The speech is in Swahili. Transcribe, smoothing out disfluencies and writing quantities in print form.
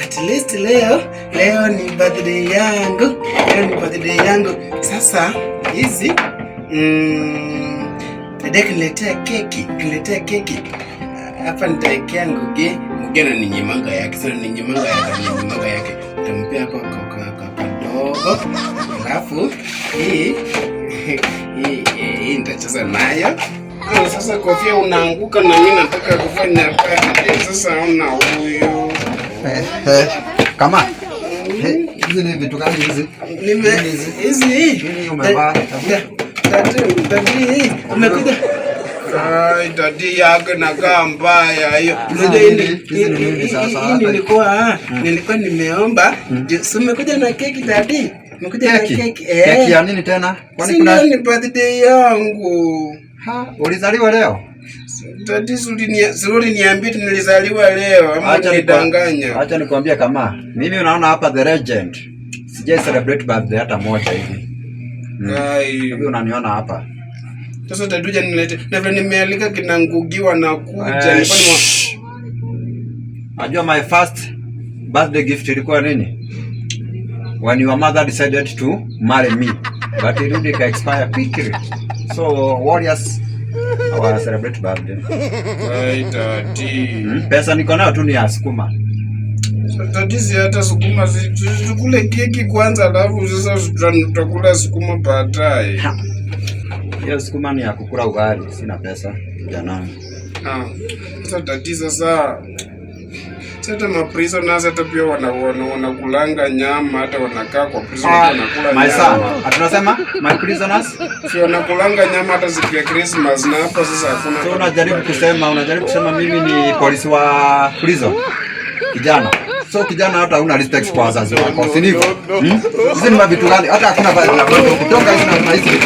At least leo ni birthday yangu. Sasa hizi dada kaniletea keki. Hapa nitaekea Nguge na ninyimanga yake. Sasa ninyimanga yake. Utampea hapo kwa kadogo. Alafu hii nitacheza nayo. Sasa kofia unaanguka na mimi nataka kufanya party. Sasa ona huyu. Kama hizi ni vitu gani hizi? Hizi nini umevaa? Dadi umekuja. Ai dadi yake nakaa mbaya hiyo. Hizi ni nini sasa hapa? Nilikuwa nimeomba. Umekuja na keki dadi. Umekuja na keki. Keki ya nini tena? Kwani kuna ni birthday yangu. Ulizaliwa leo? Dadi zuri niambie nilizaliwa leo ama nidanganya. Acha nikwambie kama mimi unaona hapa the legend. Sijai celebrate birthday hata moja hivi. Hivi unaniona hapa. Sasa taduja nilete. Na vile nimealika kina Ngugiwa na kuja. Najua my first birthday gift ilikuwa nini? When your mother decided to marry me. But it didn't expire quickly. So warriors our celebrate birthday. Right, daddy. Pesa niko nayo tu ni ya sukuma. Daddy hata sukuma tukule keki kwanza alafu sasa tutakula sukuma baadaye. Hiyo sukuma ni ya kukula ugali, sina pesa janani. Sasa daddy sasa prisoners hata pia wanakulanga nyama hata wanakaa kwa prison wanakula nyama. My son, atunasema my prisoners si wanakulanga nyama hata siku ya Christmas na hapa sasa hakuna. So unajaribu kusema mimi ni polisi wa prison. Kijana. So kijana hata una respect kwa wazazi wako, si ndivyo? Hizi ni vitu gani? Hata hakuna kutoka hizi na hizi